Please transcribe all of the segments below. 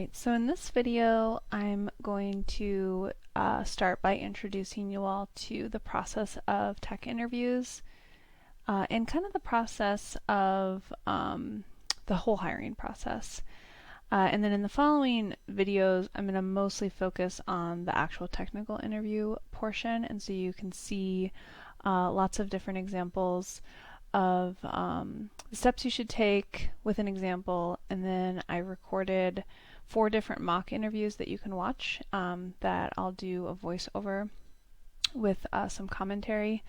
Alright, so in this video I'm going to start by introducing you all to the process of tech interviews and kind of the process of the whole hiring process. And then in the following videos I'm going to mostly focus on the actual technical interview portion, and so you can see lots of different examples of the steps you should take with an example, and then I recorded 4 different mock interviews that you can watch that I'll do a voiceover with some commentary,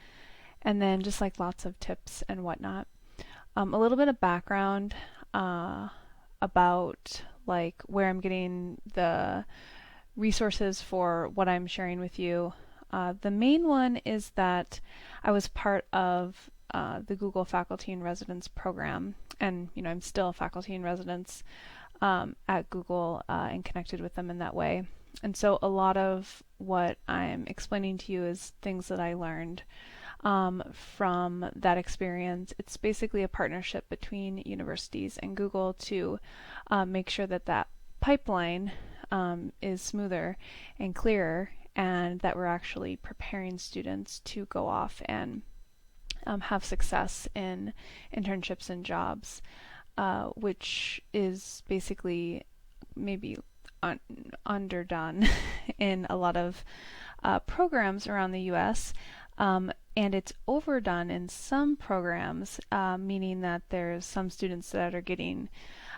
and then just like lots of tips and whatnot. A little bit of background about like where I'm getting the resources for what I'm sharing with you. The main one is that I was part of the Google Faculty in Residence program, and I'm still a faculty in residence at Google and connected with them in that way. And so a lot of what I'm explaining to you is things that I learned from that experience. It's basically a partnership between universities and Google to make sure that that pipeline is smoother and clearer, and that we're actually preparing students to go off and have success in internships and jobs, which is basically maybe underdone in a lot of programs around the US, and it's overdone in some programs, meaning that there's some students that are getting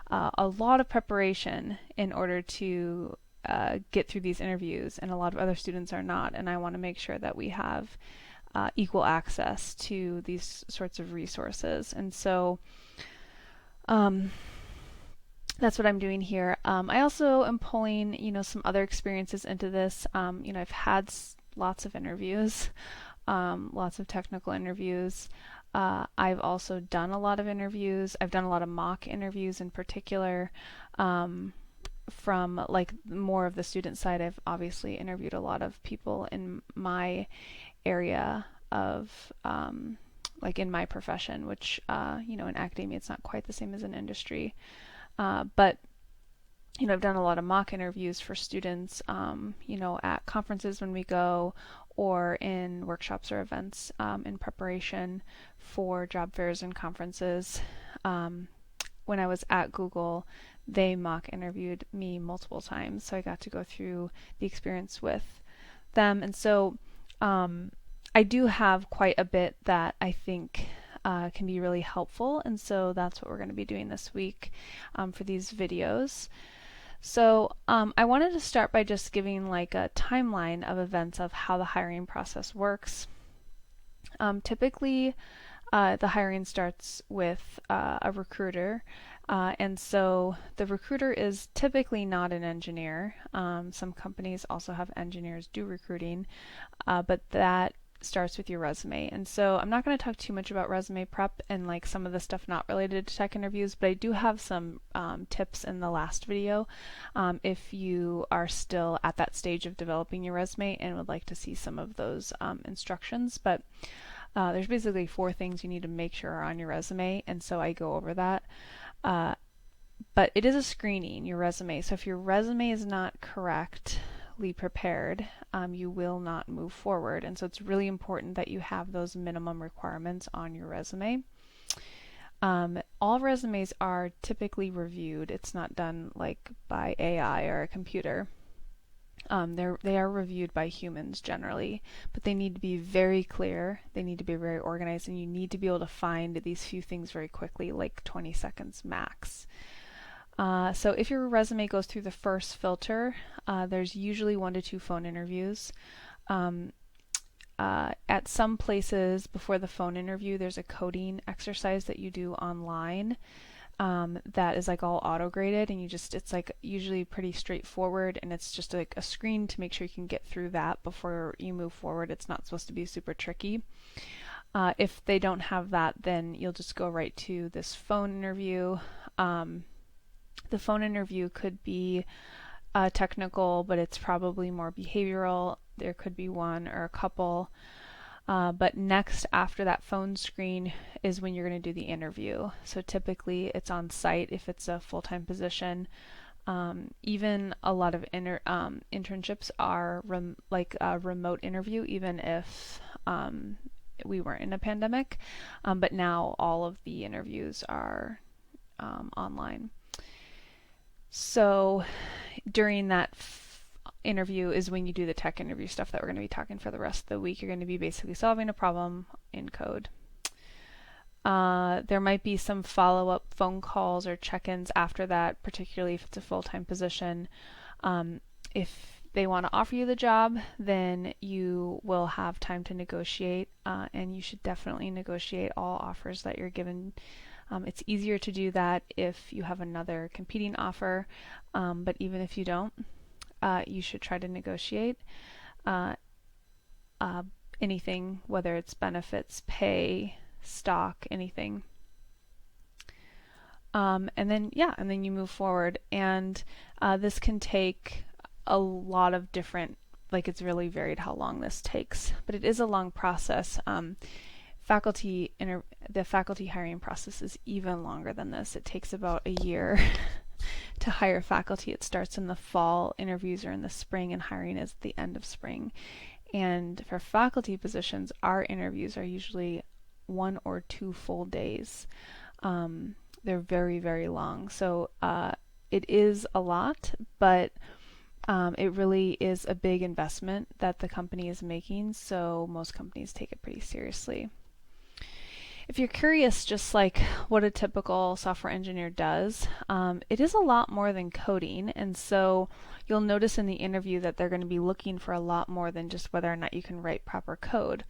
a lot of preparation in order to get through these interviews, and a lot of other students are not, and I want to make sure that we have equal access to these sorts of resources. And so that's what I'm doing here. I also am pulling, some other experiences into this. I've had lots of interviews, lots of technical interviews. I've also done a lot of interviews. I've done a lot of mock interviews in particular. From like more of the student side, I've obviously interviewed a lot of people in my area of like in my profession, which in academia it's not quite the same as in industry, but I've done a lot of mock interviews for students at conferences when we go, or in workshops or events in preparation for job fairs and conferences. When I was at Google, they mock interviewed me multiple times, so I got to go through the experience with them. And so I do have quite a bit that I think can be really helpful, and so that's what we're going to be doing this week for these videos. So I wanted to start by just giving like a timeline of events of how the hiring process works. Typically, the hiring starts with a recruiter, and so the recruiter is typically not an engineer. Some companies also have engineers do recruiting, but that starts with your resume. And so I'm not going to talk too much about resume prep and like some of the stuff not related to tech interviews, but I do have some tips in the last video if you are still at that stage of developing your resume and would like to see some of those instructions. But there's basically 4 things you need to make sure are on your resume, and so I go over that. But it is a screening, your resume. So if your resume is not correctly prepared, you will not move forward. And so it's really important that you have those minimum requirements on your resume. All resumes are typically reviewed. It's not done like by AI or a computer. They are reviewed by humans generally, but they need to be very clear, they need to be very organized, and you need to be able to find these few things very quickly, like 20 seconds max. So if your resume goes through the first filter, there's usually 1 to 2 phone interviews. At some places before the phone interview, there's a coding exercise that you do online. That is like all auto-graded, and it's like usually pretty straightforward, and it's just like a screen to make sure you can get through that before you move forward. It's not supposed to be super tricky. If they don't have that, then you'll just go right to this phone interview. The phone interview could be technical, but it's probably more behavioral. There could be 1 or a couple. But next after that phone screen is when you're going to do the interview. So typically it's on site if it's a full-time position. Even a lot of internships are like a remote interview, even if we weren't in a pandemic. But now all of the interviews are online. So during that interview is when you do the tech interview stuff that we're going to be talking for the rest of the week. You're going to be basically solving a problem in code. There might be some follow-up phone calls or check-ins after that, particularly if it's a full-time position. If they want to offer you the job, then you will have time to negotiate, and you should definitely negotiate all offers that you're given. It's easier to do that if you have another competing offer, but even if you don't, you should try to negotiate anything, whether it's benefits, pay, stock, anything. And then you move forward, and this can take a lot of different, like it's really varied how long this takes, but it is a long process. The faculty hiring process is even longer than this. It takes about a year to hire faculty. It starts in the fall, interviews are in the spring, and hiring is at the end of spring. And for faculty positions, our interviews are usually 1 or 2 full days. They're very, very long. So it is a lot, but it really is a big investment that the company is making, so most companies take it pretty seriously. If you're curious just like what a typical software engineer does, it is a lot more than coding, and so you'll notice in the interview that they're going to be looking for a lot more than just whether or not you can write proper code.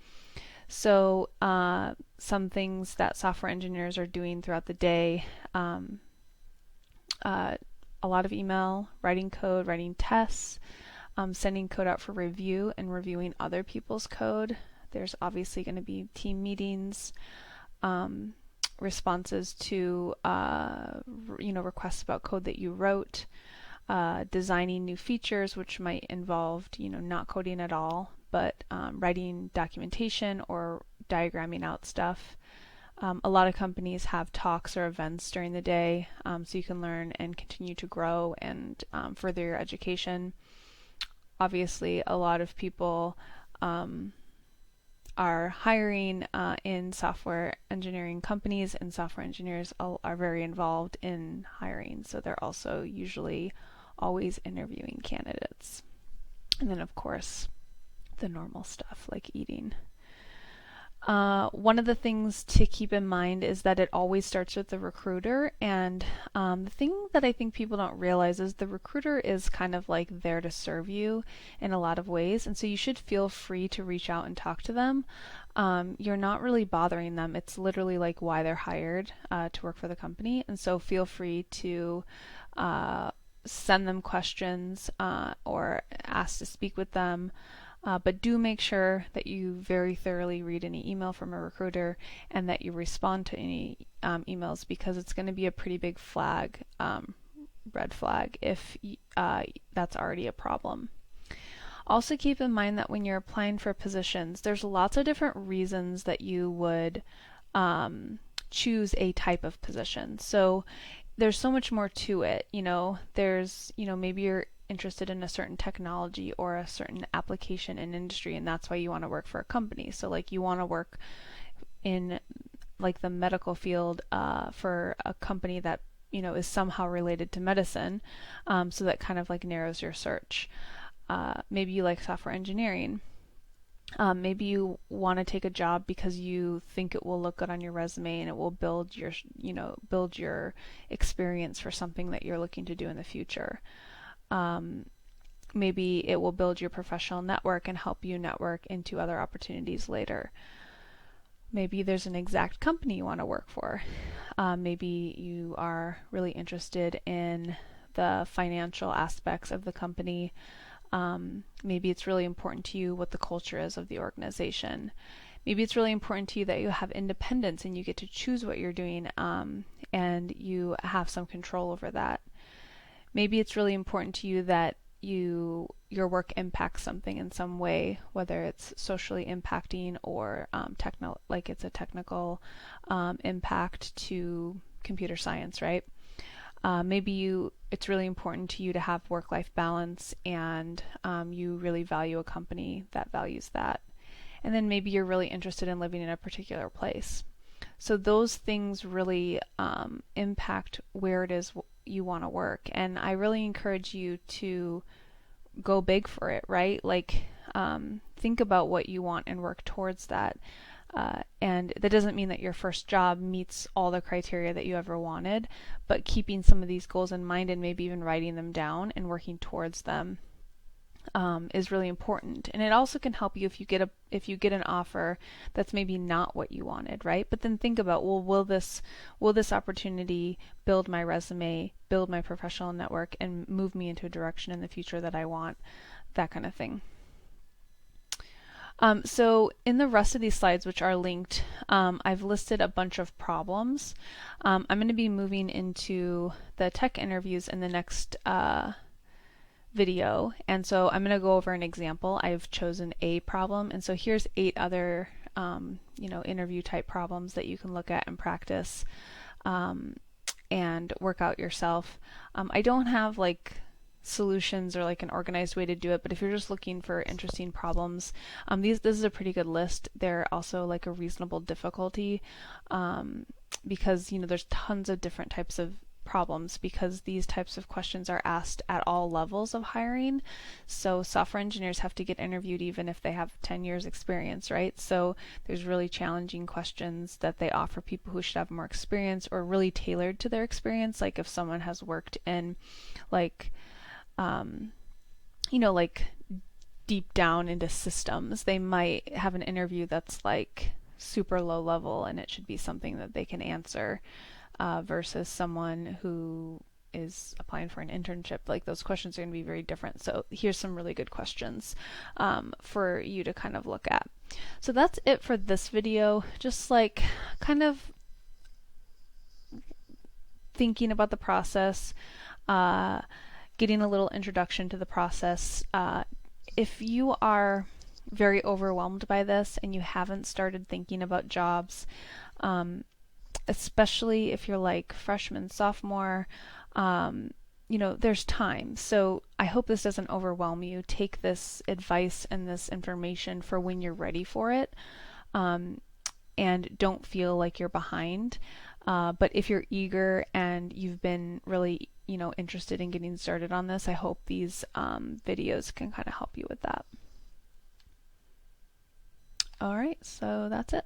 So some things that software engineers are doing throughout the day, a lot of email, writing code, writing tests, sending code out for review and reviewing other people's code. There's obviously going to be team meetings, responses to requests about code that you wrote, designing new features, which might involve not coding at all, but writing documentation or diagramming out stuff. A lot of companies have talks or events during the day, so you can learn and continue to grow and further your education. Obviously, a lot of people are hiring in software engineering companies, and software engineers are very involved in hiring, so they're also usually always interviewing candidates. And then of course the normal stuff like eating. One of the things to keep in mind is that it always starts with the recruiter, and the thing that I think people don't realize is the recruiter is kind of like there to serve you in a lot of ways, and so you should feel free to reach out and talk to them. You're not really bothering them. It's literally like why they're hired to work for the company, and so feel free to send them questions or ask to speak with them. But do make sure that you very thoroughly read any email from a recruiter and that you respond to any emails, because it's going to be a pretty big flag, red flag, if that's already a problem. Also keep in mind that when you're applying for positions, there's lots of different reasons that you would choose a type of position. So there's so much more to it. There's, maybe you're interested in a certain technology or a certain application in industry, and that's why you want to work for a company. So like you want to work in like the medical field for a company that is somehow related to medicine, so that kind of like narrows your search. Maybe you like software engineering. Maybe you want to take a job because you think it will look good on your resume and it will build your experience for something that you're looking to do in the future. Maybe it will build your professional network and help you network into other opportunities later. Maybe there's an exact company you want to work for. Maybe you are really interested in the financial aspects of the company. Maybe it's really important to you what the culture is of the organization. Maybe it's really important to you that you have independence and you get to choose what you're doing, and you have some control over that. Maybe it's really important to you that your work impacts something in some way, whether it's socially impacting or it's a technical impact to computer science, right? Maybe it's really important to you to have work-life balance, and you really value a company that values that. And then maybe you're really interested in living in a particular place. So those things really impact where it is you want to work. And I really encourage you to go big for it, right? Like, think about what you want and work towards that. And that doesn't mean that your first job meets all the criteria that you ever wanted, but keeping some of these goals in mind and maybe even writing them down and working towards them is really important. And it also can help you if you get an offer that's maybe not what you wanted, right? But then think about, well, will this opportunity build my resume, build my professional network, and move me into a direction in the future that I want, that kind of thing. So in the rest of these slides, which are linked, I've listed a bunch of problems. I'm going to be moving into the tech interviews in the next video, and so I'm going to go over an example. I've chosen a problem, and so here's 8 other interview type problems that you can look at and practice and work out yourself. I don't have like solutions or like an organized way to do it, but if you're just looking for interesting problems, this is a pretty good list. They're also like a reasonable difficulty because there's tons of different types of problems, because these types of questions are asked at all levels of hiring. So software engineers have to get interviewed even if they have 10 years experience, right? So there's really challenging questions that they offer people who should have more experience or really tailored to their experience. Like if someone has worked in like like deep down into systems, they might have an interview that's like super low level and it should be something that they can answer versus someone who is applying for an internship. Like those questions are going to be very different. So here's some really good questions for you to kind of look at. So that's it for this video. Just like kind of thinking about the process, getting a little introduction to the process. If you are very overwhelmed by this and you haven't started thinking about jobs, especially if you're like freshman, sophomore, there's time. So I hope this doesn't overwhelm you. Take this advice and this information for when you're ready for it, and don't feel like you're behind. But if you're eager and you've been really, interested in getting started on this, I hope these videos can kind of help you with that. All right, so that's it.